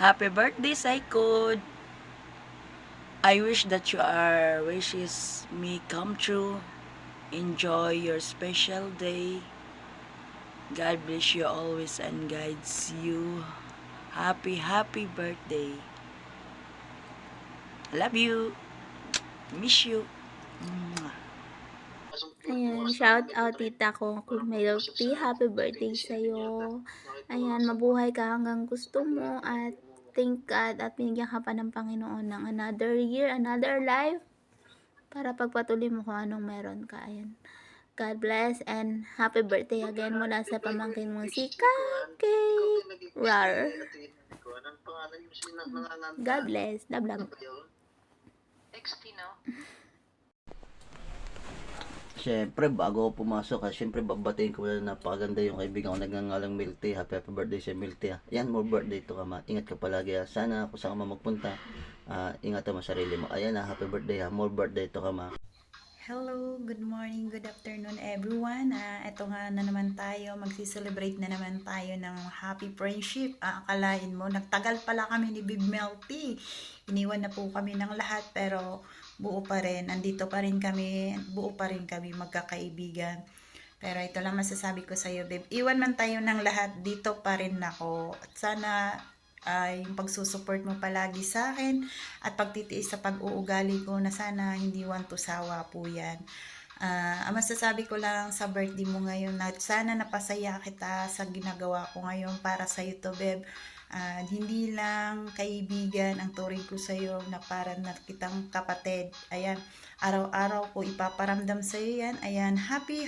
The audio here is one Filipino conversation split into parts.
Happy birthday, Saikod. I wish that your wishes may come true. Enjoy your special day. God bless you always and guides you. Happy birthday. Love you. Miss you. Ayan, shout out tita ko kung milk tea. Happy birthday sa'yo. Ayan, mabuhay ka hanggang gusto mo at thank God at binigyan ka pa ng Panginoon ng another year, another life para pagpatuloy mo kung anong meron ka. Ayan. God bless and happy birthday again mula sa pamangkin mo si Cupcake. Rar. God bless. Love, love. Siyempre, bago ako pumasok, siyempre babatiin ko na napakaganda yung kaibigan ko nagngangalang Milty. Happy birthday sa Milty. Yan, more birthday to ka ma. Ingat ka palagi. Sana kung saan ka magpunta, ingatan mo sarili mo. Ayan happy birthday more birthday to ka ma. Hello, good morning, good afternoon everyone. Ito nga na naman tayo, magsi-celebrate na naman tayo ng happy friendship. Akalain mo, nagtagal pala kami ni Big Melty. Iniwan na po kami ng lahat pero buo pa rin. Andito pa rin kami, buo pa rin kami magkakaibigan. Pero ito lang masasabi ko sa iyo, babe. Iwan man tayo ng lahat, dito pa rin ako. At sana yung pagsusupport mo palagi sa akin at pagtitiis sa pag-uugali ko na sana hindi wanto sawa po yan. Ang masasabi ko lang sa birthday mo ngayon na sana napasaya kita sa ginagawa ko ngayon para sa iyo to, babe. Hindi lang kaibigan ang turing ko sa iyo na para na kitang kapatid. Ayan, araw-araw ko ipaparamdam sa iyo yan. Ayan, happy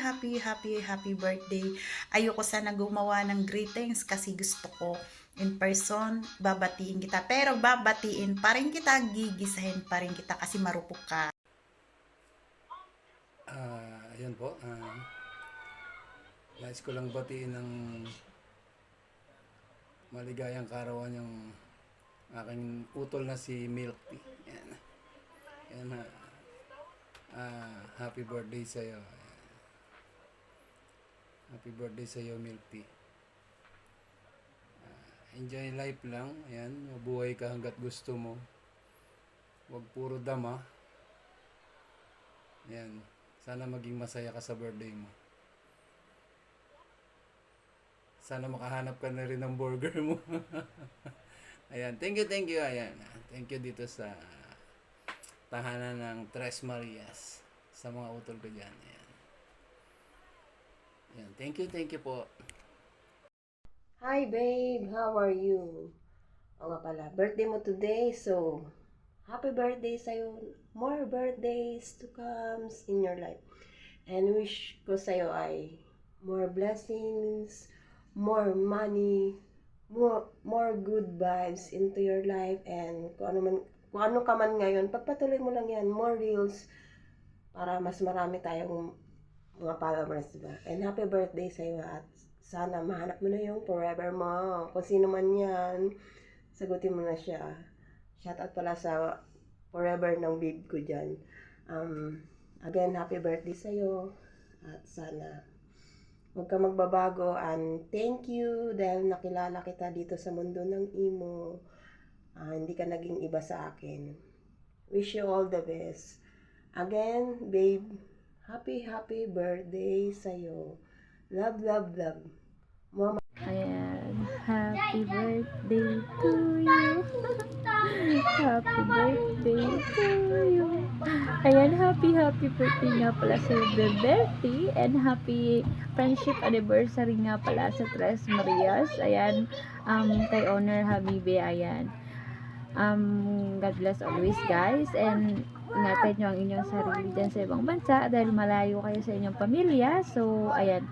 birthday. Ayoko sana gumawa ng greetings kasi gusto ko in person, babatiin kita. Pero babatiin pa rin kita, gigisahin pa rin kita kasi marupok ka. Ayan po. Nais ko lang batiin ng maligayang karawan yung aking utol na si Milk Tea. Ayan. Ayan, happy birthday sa'yo. Ayan. Happy birthday sa'yo, Milk Tea. Enjoy life lang. Ayan, mabuhay ka hanggat gusto mo. Huwag puro dama. Ayan, sana maging masaya ka sa birthday mo. Sana makahanap ka na rin ng burger mo. Ayan, thank you. Ayan, thank you dito sa tahanan ng Tres Marias. Sa mga utol ko dyan. Ayan. Ayan, thank you po. Hi babe, how are you? O nga pala, birthday mo today, so happy birthday sa'yo. More birthdays to come in your life. And wish ko sa'yo ay more blessings, more money, more good vibes into your life, and kung ano ka man ngayon, pagpatuloy mo lang yan, more reels, para mas marami tayong mga followers, diba? And happy birthday sa'yo at sana mahanap mo na yung forever mo. Kung sino man yan, sagutin mo na siya. Shoutout pala sa forever ng babe ko dyan. Again, happy birthday sa'yo. At sana huwag ka magbabago. And thank you dahil nakilala kita dito sa mundo ng imo. Hindi ka naging iba sa akin. Wish you all the best. Again, babe, happy birthday sa'yo. Love. Mama. Ayan, happy birthday to you. Happy birthday to you. Ayan, happy birthday nga pala sa Bertie and happy friendship anniversary nga pala sa Tres Marias. Ayan, kay Honor Habibe, ayan. God bless always guys and ingatan nyo ang inyong sarili dyan sa ibang bansa dahil malayo kayo sa inyong pamilya. So, ayan,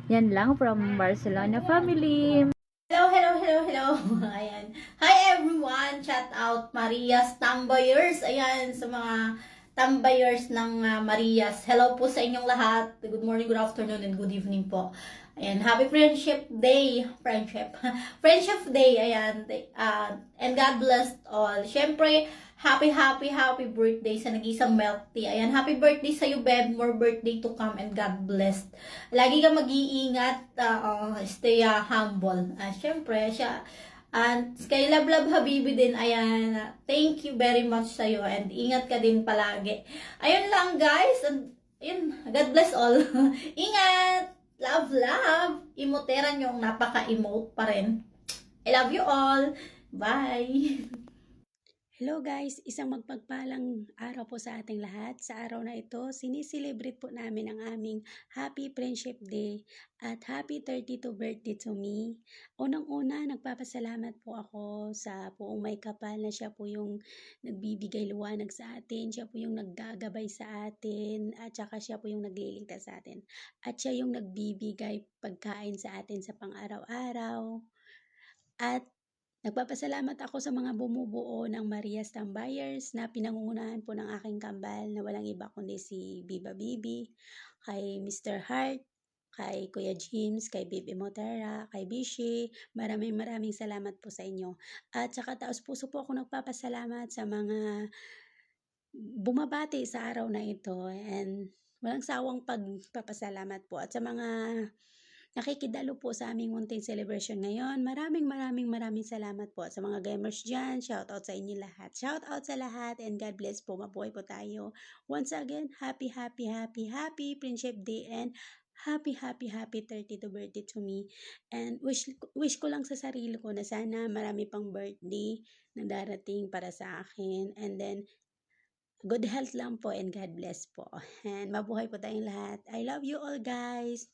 yan lang from Barcelona family. Hello. Ayan. Hi everyone. Shout out Marias Tambayers. Ayan, sa mga tambayers ng Marias. Hello po sa inyong lahat. Good morning, good afternoon, and good evening po. Ayan, happy Friendship Day. Friendship Day. Ayan. And God bless all. Syempre, happy birthday sa nag-isang Milk Tea. Ayan, happy birthday sa iyo, Beb. More birthday to come and God bless. Lagi ka mag-iingat, stay humble. Syempre, And kay Lablab Habibi din, ayan, thank you very much sa'yo and ingat ka din palagi. Ayun lang guys, and ayun, God bless all. Ingat! Love, love! Emoteran yung napaka-emote pa rin. I love you all! Bye! Hello guys, isang magpagpalang araw po sa ating lahat. Sa araw na ito, siniselebrate po namin ang aming Happy Friendship Day at Happy 32 birthday to me. Unang-una, nagpapasalamat po ako sa Poong May Kapal na siya po yung nagbibigay liwanag sa atin, siya po yung naggagabay sa atin, at saka siya po yung nagliligtas sa atin. At siya yung nagbibigay pagkain sa atin sa pang-araw-araw. At nagpapasalamat ako sa mga bumubuo ng Maria's Tambayers na pinangungunahan po ng aking kambal na walang iba kundi si Biba Bibi, kay Mr. Hart, kay Kuya James, kay Bibi Motera, kay Bishi. Maraming salamat po sa inyo. At saka taos puso po ako nagpapasalamat sa mga bumabati sa araw na ito and walang sawang pagpapasalamat po at sa mga nakikidalo po sa aming munting celebration ngayon. Maraming salamat po. At sa mga gamers dyan, shout out sa inyo lahat. Shout out sa lahat and God bless po. Mabuhay po tayo. Once again, happy Friendship Day and happy 32 birthday to me. And wish ko lang sa sarili ko na sana marami pang birthday na darating para sa akin. And then, good health lang po and God bless po. And mabuhay po tayong lahat. I love you all guys.